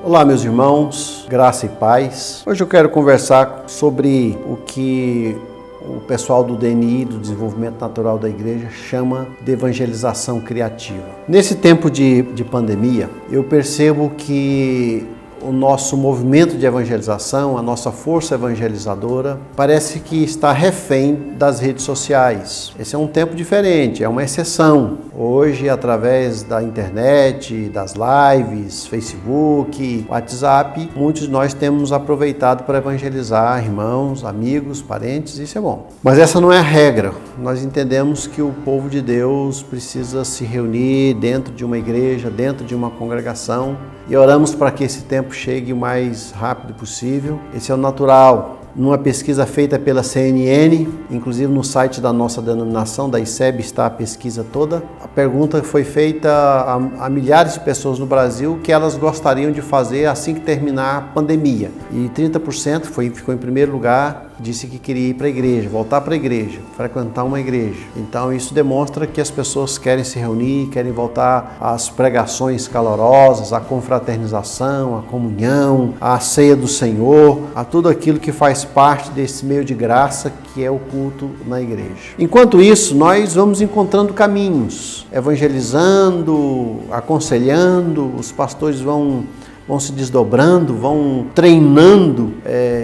Olá, meus irmãos, graça e paz. Hoje eu quero conversar sobre o que o pessoal do DNI, do Desenvolvimento Natural da Igreja, chama de evangelização criativa. Nesse tempo de pandemia, eu percebo que o nosso movimento de evangelização, a nossa força evangelizadora, parece que está refém das redes sociais. Esse é um tempo diferente, é uma exceção. Hoje, através da internet, das lives, Facebook, WhatsApp, muitos de nós temos aproveitado para evangelizar irmãos, amigos, parentes, isso é bom. Mas essa não é a regra. Nós entendemos que o povo de Deus precisa se reunir dentro de uma igreja, dentro de uma congregação, e oramos para que esse tempo chegue o mais rápido possível. Esse é o natural. Numa pesquisa feita pela CNN, inclusive no site da nossa denominação, da ICEB, está a pesquisa toda. A pergunta foi feita a milhares de pessoas no Brasil que elas gostariam de fazer assim que terminar a pandemia. E 30% ficou em primeiro lugar, disse que queria ir para a igreja, voltar para a igreja, frequentar uma igreja. Então isso demonstra que as pessoas querem se reunir, querem voltar às pregações calorosas, à confraternização, à comunhão, à ceia do Senhor, a tudo aquilo que faz parte desse meio de graça que é o culto na igreja. Enquanto isso, nós vamos encontrando caminhos, evangelizando, aconselhando, os pastores vão se desdobrando, vão treinando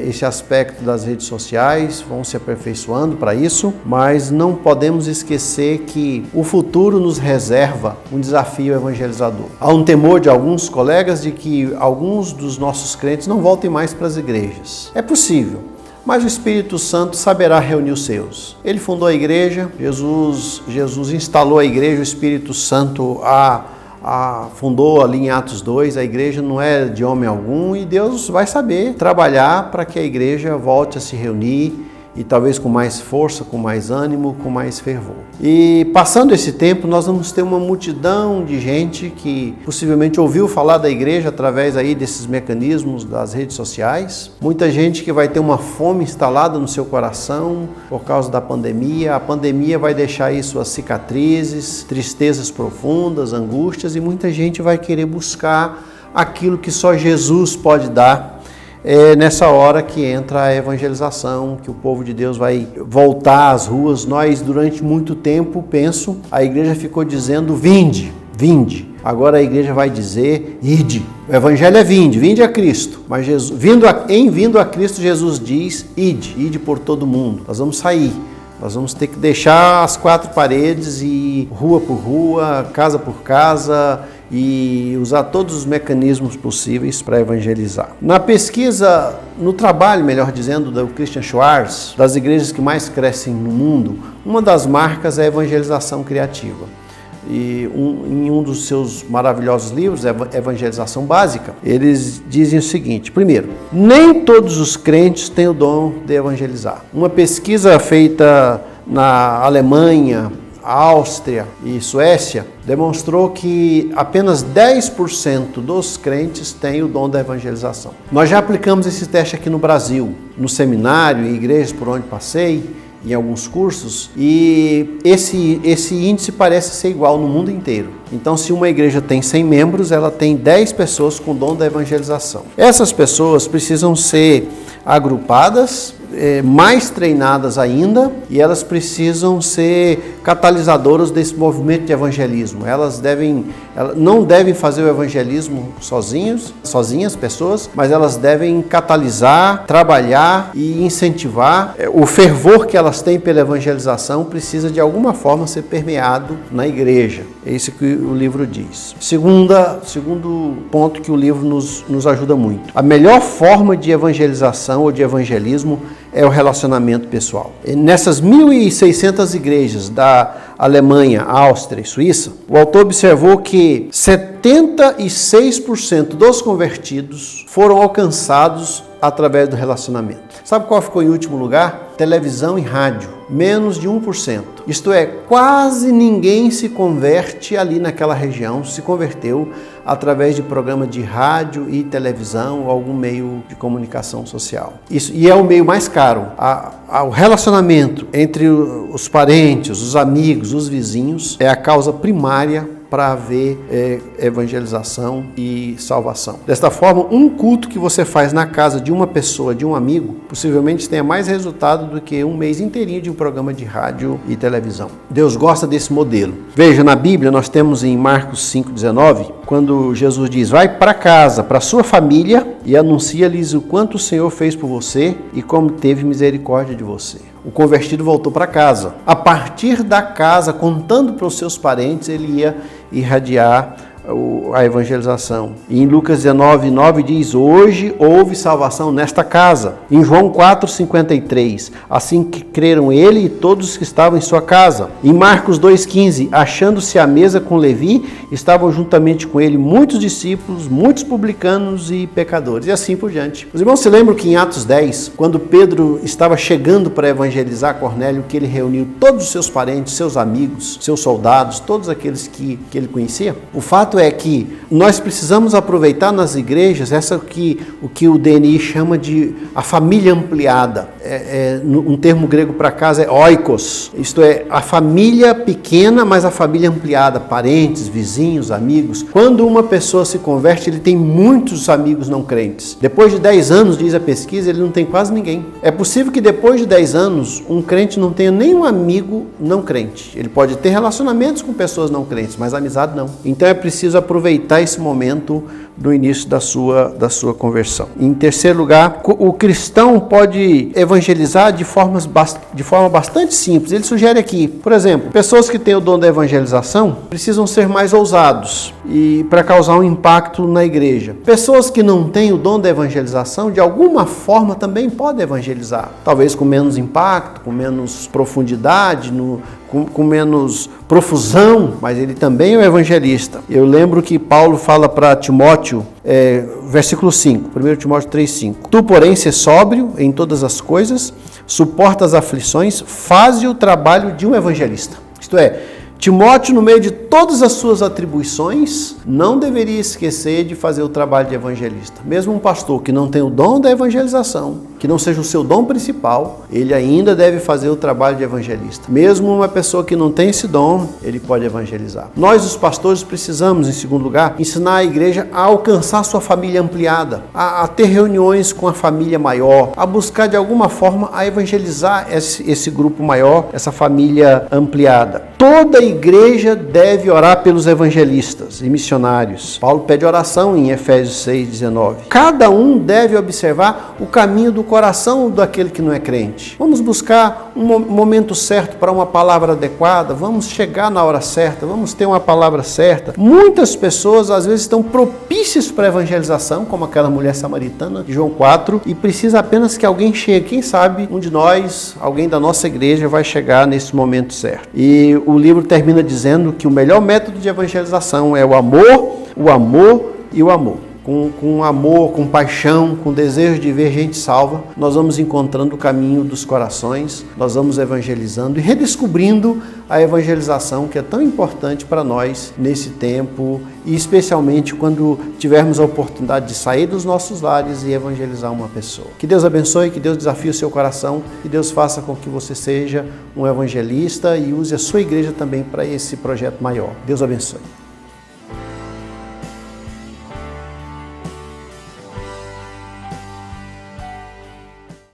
esse aspecto das redes sociais, vão se aperfeiçoando para isso, mas não podemos esquecer que o futuro nos reserva um desafio evangelizador. Há um temor de alguns colegas de que alguns dos nossos crentes não voltem mais para as igrejas. É possível, mas o Espírito Santo saberá reunir os seus. Ele fundou a igreja, Jesus instalou a igreja, o Espírito Santo fundou ali em Atos 2, a igreja não é de homem algum e Deus vai saber trabalhar para que a igreja volte a se reunir e talvez com mais força, com mais ânimo, com mais fervor. E passando esse tempo, nós vamos ter uma multidão de gente que possivelmente ouviu falar da igreja através aí desses mecanismos das redes sociais. Muita gente que vai ter uma fome instalada no seu coração por causa da pandemia. A pandemia vai deixar aí suas cicatrizes, tristezas profundas, angústias, e muita gente vai querer buscar aquilo que só Jesus pode dar. É nessa hora que entra a evangelização, que o povo de Deus vai voltar às ruas. Nós, durante muito tempo, a igreja ficou dizendo vinde, vinde. Agora a igreja vai dizer ide. O evangelho é vinde a Cristo. Mas vindo a Cristo, Jesus diz ide por todo mundo. Nós vamos sair. Nós vamos ter que deixar as quatro paredes e rua por rua, casa por casa, e usar todos os mecanismos possíveis para evangelizar. Na pesquisa, no trabalho, melhor dizendo, do Christian Schwarz, das igrejas que mais crescem no mundo, uma das marcas é a evangelização criativa. E em um dos seus maravilhosos livros, Evangelização Básica, eles dizem o seguinte: primeiro, nem todos os crentes têm o dom de evangelizar. Uma pesquisa feita na Alemanha, Áustria e Suécia demonstrou que apenas 10% dos crentes têm o dom da evangelização. Nós já aplicamos esse teste aqui no Brasil, no seminário e igrejas por onde passei, em alguns cursos, e esse índice parece ser igual no mundo inteiro. Então, se uma igreja tem 100 membros, ela tem 10 pessoas com o dom da evangelização. Essas pessoas precisam ser agrupadas, mais treinadas ainda, e elas precisam ser catalisadoras desse movimento de evangelismo. Elas não devem fazer o evangelismo sozinhas pessoas, mas elas devem catalisar, trabalhar e incentivar. O fervor que elas têm pela evangelização precisa de alguma forma ser permeado na igreja. É isso que o livro diz. Segundo ponto que o livro nos ajuda muito. A melhor forma de evangelização ou de evangelismo é o relacionamento pessoal. Nessas 1.600 igrejas da Alemanha, Áustria e Suíça, o autor observou que 76% dos convertidos foram alcançados através do relacionamento. Sabe qual ficou em último lugar? Televisão e rádio. Menos de 1%. Isto é, quase ninguém se converte ali naquela região, se converteu através de programa de rádio e televisão ou algum meio de comunicação social. Isso, e é o meio mais caro. O relacionamento entre os parentes, os amigos, os vizinhos é a causa primária para haver evangelização e salvação. Desta forma, um culto que você faz na casa de uma pessoa, de um amigo, possivelmente tenha mais resultado do que um mês inteirinho de um programa de rádio e televisão. Deus gosta desse modelo. Veja, na Bíblia nós temos em Marcos 5,19, quando Jesus diz: vai para casa, para sua família e anuncia-lhes o quanto o Senhor fez por você e como teve misericórdia de você. O convertido voltou para casa. A partir da casa, contando para os seus parentes, ele ia irradiar a evangelização. E em Lucas 19:9 diz: hoje houve salvação nesta casa. Em João 4:53, assim que creram ele e todos que estavam em sua casa. Em Marcos 2:15, achando-se à mesa com Levi, estavam juntamente com ele muitos discípulos, muitos publicanos e pecadores, e assim por diante. Os irmãos se lembram que em Atos 10, quando Pedro estava chegando para evangelizar Cornélio, que ele reuniu todos os seus parentes, seus amigos, seus soldados, todos aqueles que ele conhecia? O fato é que nós precisamos aproveitar nas igrejas o que o DNI chama de a família ampliada. Um termo grego para casa é oikos, isto é, a família pequena, mas a família ampliada, parentes, vizinhos, amigos. Quando uma pessoa se converte, ele tem muitos amigos não crentes. Depois de 10 anos, diz a pesquisa, ele não tem quase ninguém. É possível que depois de 10 anos, um crente não tenha nenhum amigo não crente. Ele pode ter relacionamentos com pessoas não crentes, mas amizade não. Então é preciso aproveitar esse momento do início da sua conversão. Em terceiro lugar, o cristão pode evangelizar de forma bastante simples. Ele sugere aqui, por exemplo, pessoas que têm o dom da evangelização precisam ser mais ousados e para causar um impacto na igreja. Pessoas que não têm o dom da evangelização, de alguma forma também podem evangelizar. Talvez com menos impacto, com menos profundidade, com menos profusão, mas ele também é um evangelista. Eu lembro que Paulo fala para Timóteo, versículo 5, 1 Timóteo 3,5. Tu, porém, sê sóbrio em todas as coisas, suporta as aflições, faze o trabalho de um evangelista. Isto é, Timóteo, no meio de todas as suas atribuições, não deveria esquecer de fazer o trabalho de evangelista. Mesmo um pastor que não tem o dom da evangelização, que não seja o seu dom principal, ele ainda deve fazer o trabalho de evangelista. Mesmo uma pessoa que não tem esse dom, ele pode evangelizar. Nós, os pastores, precisamos, em segundo lugar, ensinar a igreja a alcançar sua família ampliada, a ter reuniões com a família maior, a buscar de alguma forma a evangelizar esse grupo maior, essa família ampliada. Toda igreja deve orar pelos evangelistas e missionários. Paulo pede oração em Efésios 6:19. Cada um deve observar o caminho do coração daquele que não é crente. Vamos buscar um momento certo para uma palavra adequada, vamos chegar na hora certa, vamos ter uma palavra certa. Muitas pessoas às vezes estão propícias para a evangelização, como aquela mulher samaritana de João 4, e precisa apenas que alguém chegue. Quem sabe um de nós, alguém da nossa igreja, vai chegar nesse momento certo. E o livro termina dizendo que o melhor método de evangelização é o amor e o amor. Com amor, com paixão, com desejo de ver gente salva, nós vamos encontrando o caminho dos corações, nós vamos evangelizando e redescobrindo a evangelização que é tão importante para nós nesse tempo e especialmente quando tivermos a oportunidade de sair dos nossos lares e evangelizar uma pessoa. Que Deus abençoe, que Deus desafie o seu coração, que Deus faça com que você seja um evangelista e use a sua igreja também para esse projeto maior. Deus abençoe.